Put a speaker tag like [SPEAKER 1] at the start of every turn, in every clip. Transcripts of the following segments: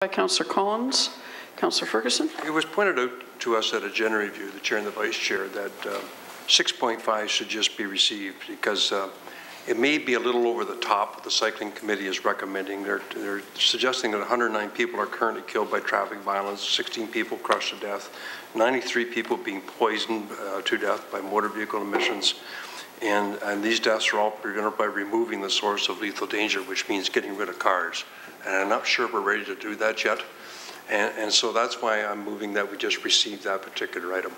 [SPEAKER 1] By Councillor Collins. Councillor Ferguson.
[SPEAKER 2] It was pointed out to us at agenda review, the chair and the vice chair, that 6.5 should just be received because it may be a little over the top what the cycling committee is recommending. They're suggesting that 109 people are currently killed by traffic violence, 16 people crushed to death, 93 people being poisoned to death by motor vehicle emissions. And these deaths are all prevented by removing the source of lethal danger, which means getting rid of cars. And I'm not sure we're ready to do that yet. And so that's why I'm moving that we just receive that particular item.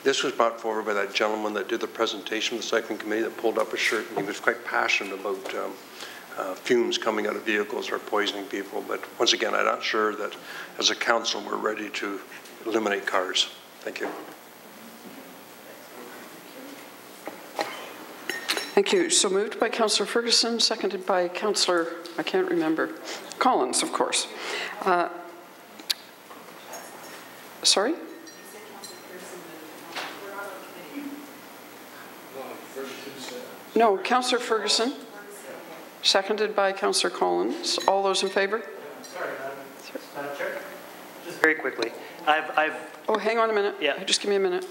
[SPEAKER 2] This was brought forward by that gentleman that did the presentation of the cycling committee that pulled up a shirt, and he was quite passionate about fumes coming out of vehicles or poisoning people. But once again, I'm not sure that as a council we're ready to eliminate cars. Thank you.
[SPEAKER 1] Thank you. So moved by Councillor Ferguson, seconded by Councillor, I can't remember, Collins, of course. Sorry? No, Councillor Ferguson, seconded by Councillor Collins. All those in favour?
[SPEAKER 3] Sorry, Madam Chair. Just very quickly.
[SPEAKER 1] Oh, hang on a minute.
[SPEAKER 3] Yeah.
[SPEAKER 1] Just give me a minute.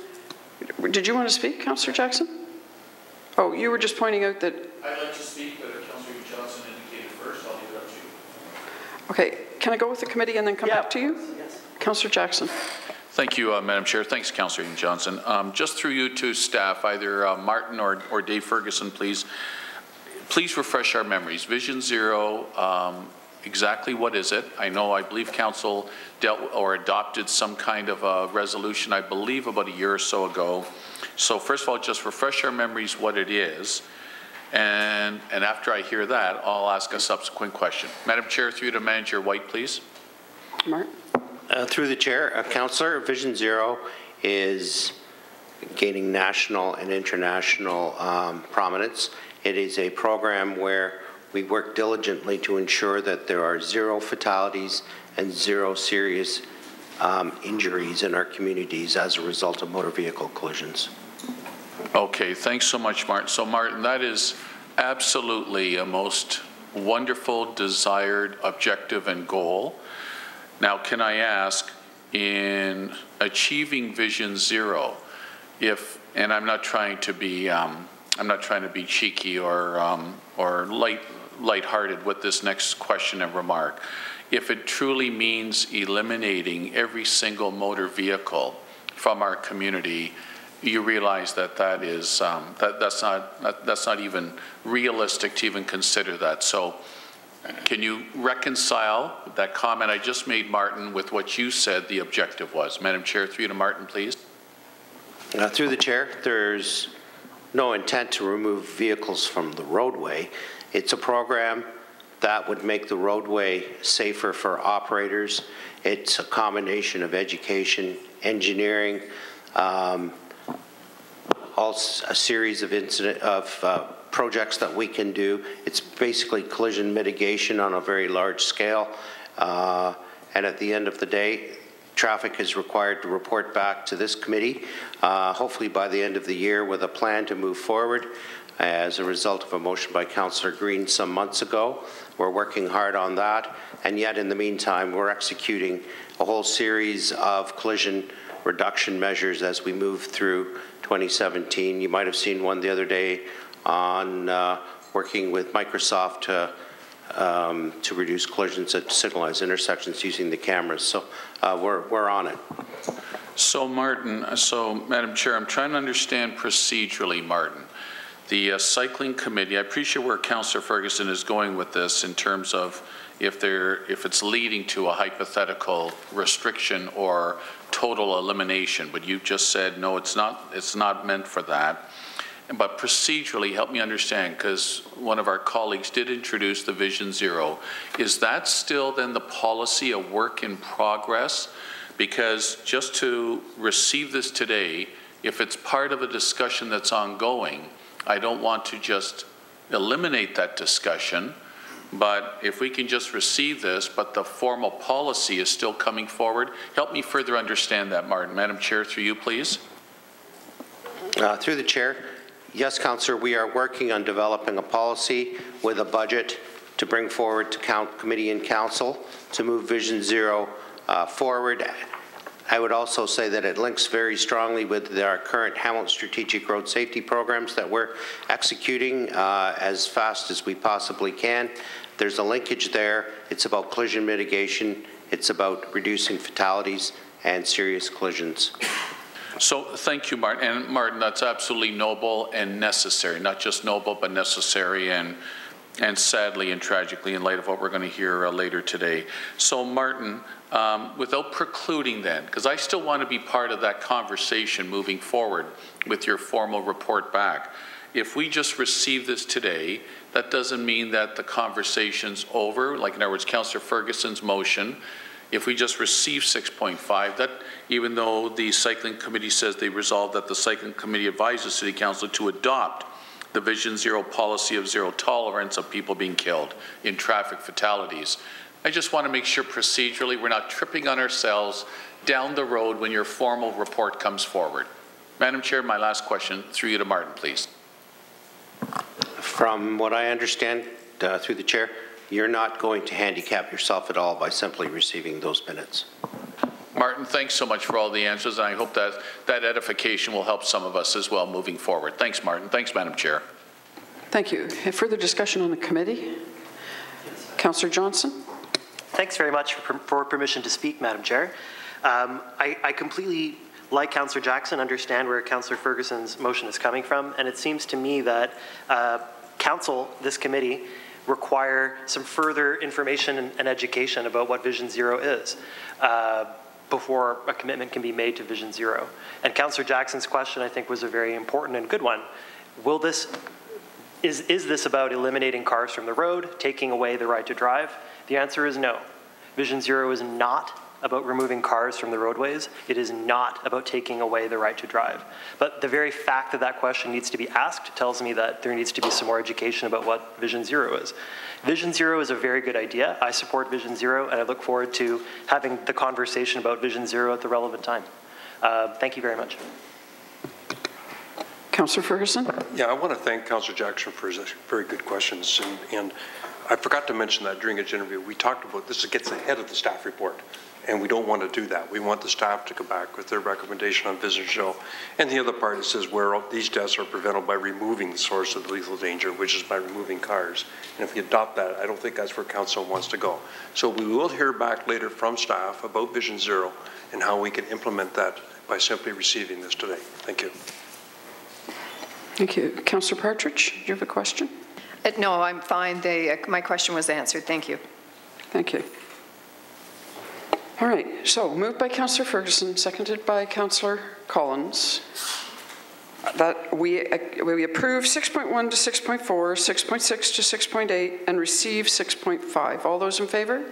[SPEAKER 1] Did you want to speak, Councillor Jackson? Oh, you were just pointing out that...
[SPEAKER 4] I'd like to speak, but Councillor Johnson indicated first. I'll leave it up to you.
[SPEAKER 1] Okay. Can I go with the committee and then come back to you?
[SPEAKER 3] Yes.
[SPEAKER 1] Councillor Jackson.
[SPEAKER 4] Thank you, Madam Chair. Thanks, Councillor Johnson. Just through you to staff, either Martin or Dave Ferguson, please refresh our memories. Vision Zero, exactly what is it? I believe Council dealt or adopted some kind of a resolution, I believe about a year or so ago. So first of all, just refresh our memories what it is. And after I hear that, I'll ask a subsequent question. Madam Chair, through you to Manager White, please.
[SPEAKER 1] Martin.
[SPEAKER 5] Through the chair, Councillor, Vision Zero is gaining national and international prominence. It is a program where we work diligently to ensure that there are zero fatalities and zero serious injuries in our communities as a result of motor vehicle collisions.
[SPEAKER 4] Okay, thanks so much, Martin. So, Martin, that is absolutely a most wonderful, desired objective and goal. Now, can I ask, in achieving Vision Zero, and I'm not trying to be cheeky or lighthearted with this next question and remark, if it truly means eliminating every single motor vehicle from our community, you realize that that's not even realistic to even consider that. So, can you reconcile that comment I just made, Martin, with what you said the objective was? Madam Chair, through you to Martin, please.
[SPEAKER 5] Through the chair, there's no intent to remove vehicles from the roadway. It's a program that would make the roadway safer for operators. It's a combination of education, engineering, a series of projects that we can do. It's basically collision mitigation on a very large scale. And at the end of the day, traffic is required to report back to this committee, hopefully by the end of the year, with a plan to move forward as a result of a motion by Councillor Green some months ago. We're working hard on that, and yet in the meantime, we're executing a whole series of collision reduction measures as we move through 2017. You might have seen one the other day on working with Microsoft to reduce collisions at signalized intersections using the cameras. So we're on it.
[SPEAKER 4] So Martin, Madam Chair, I'm trying to understand procedurally, Martin. The cycling committee, I appreciate where Councillor Ferguson is going with this in terms of if it's leading to a hypothetical restriction or total elimination, but you just said no, it's not meant for that. But procedurally, help me understand, because one of our colleagues did introduce the Vision Zero. Is that still then the policy, a work in progress? Because just to receive this today, if it's part of a discussion that's ongoing, I don't want to just eliminate that discussion, but if we can just receive this, but the formal policy is still coming forward, help me further understand that, Martin. Madam Chair, through you, please.
[SPEAKER 5] Through the chair. Yes, Councillor, we are working on developing a policy with a budget to bring forward to committee and council to move Vision Zero forward. I would also say that it links very strongly with our current Hamilton Strategic Road Safety programs that we're executing as fast as we possibly can. There's a linkage there. It's about collision mitigation. It's about reducing fatalities and serious collisions.
[SPEAKER 4] So thank you, Martin. And Martin, that's absolutely noble and necessary. Not just noble, but necessary and sadly and tragically in light of what we're going to hear later today. So Martin, without precluding then, because I still want to be part of that conversation moving forward with your formal report back. If we just receive this today, that doesn't mean that the conversation's over. Like in other words, Councillor Ferguson's motion, if we just receive 6.5, that even though the Cycling Committee says they resolved that the Cycling Committee advises City Council to adopt the Vision Zero policy of zero tolerance of people being killed in traffic fatalities. I just want to make sure procedurally we're not tripping on ourselves down the road when your formal report comes forward. Madam Chair, my last question, through you to Martin, please.
[SPEAKER 5] From what I understand, through the chair, you're not going to handicap yourself at all by simply receiving those minutes.
[SPEAKER 4] Martin, thanks so much for all the answers, and I hope that that edification will help some of us as well moving forward. Thanks, Martin. Thanks, Madam Chair.
[SPEAKER 1] Thank you. Further discussion on the committee? Councillor Johnson.
[SPEAKER 3] Thanks very much for permission to speak, Madam Chair. I completely, like Councillor Jackson, understand where Councillor Ferguson's motion is coming from, and it seems to me that Council, this committee, require some further information and education about what Vision Zero is before a commitment can be made to Vision Zero. And Councillor Jackson's question, I think, was a very important and good one. Will this, is this about eliminating cars from the road, taking away the right to drive? The answer is no. Vision Zero is not about removing cars from the roadways. It is not about taking away the right to drive. But the very fact that that question needs to be asked tells me that there needs to be some more education about what Vision Zero is. Vision Zero is a very good idea. I support Vision Zero, and I look forward to having the conversation about Vision Zero at the relevant time. Thank you very much.
[SPEAKER 1] Councillor Ferguson.
[SPEAKER 2] Yeah, I want to thank Councillor Jackson for his very good questions. And I forgot to mention that during his interview, we talked about this gets ahead of the staff report. And we don't want to do that. We want the staff to come back with their recommendation on Vision Zero. And the other part, it says where these deaths are preventable by removing the source of the lethal danger, which is by removing cars. And if we adopt that, I don't think that's where council wants to go. So we will hear back later from staff about Vision Zero and how we can implement that by simply receiving this today. Thank you.
[SPEAKER 1] Thank you. Councillor Partridge, do you have a question?
[SPEAKER 6] No, I'm fine. My question was answered. Thank you.
[SPEAKER 1] Thank you. All right, so moved by Councillor Ferguson, seconded by Councillor Collins, that we approve 6.1 to 6.4, 6.6 to 6.8, and receive 6.5. All those in favour?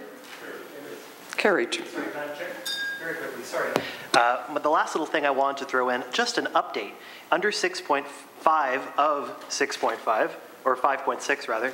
[SPEAKER 1] Carried.
[SPEAKER 3] Sorry, Madam Chair. Very quickly, sorry. But the last little thing I wanted to throw in, just an update. Under 6.5 of 6.5, or 5.6 rather,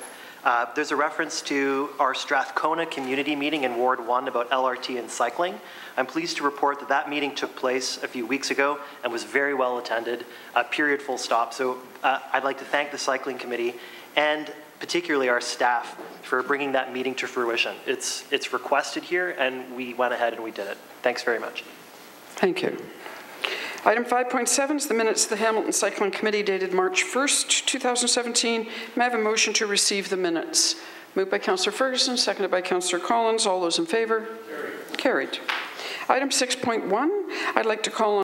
[SPEAKER 3] there's a reference to our Strathcona community meeting in Ward 1 about LRT and cycling. I'm pleased to report that that meeting took place a few weeks ago and was very well attended, period, full stop. So I'd like to thank the Cycling Committee and particularly our staff for bringing that meeting to fruition. It's requested here, and we went ahead and we did it. Thanks very much.
[SPEAKER 1] Thank you. Item 5.7 is the minutes of the Hamilton Cycling Committee dated March 1st, 2017. May I have a motion to receive the minutes? Moved by Councillor Ferguson, seconded by Councillor Collins. All those in favour? Carried. Item 6.1, I'd like to call on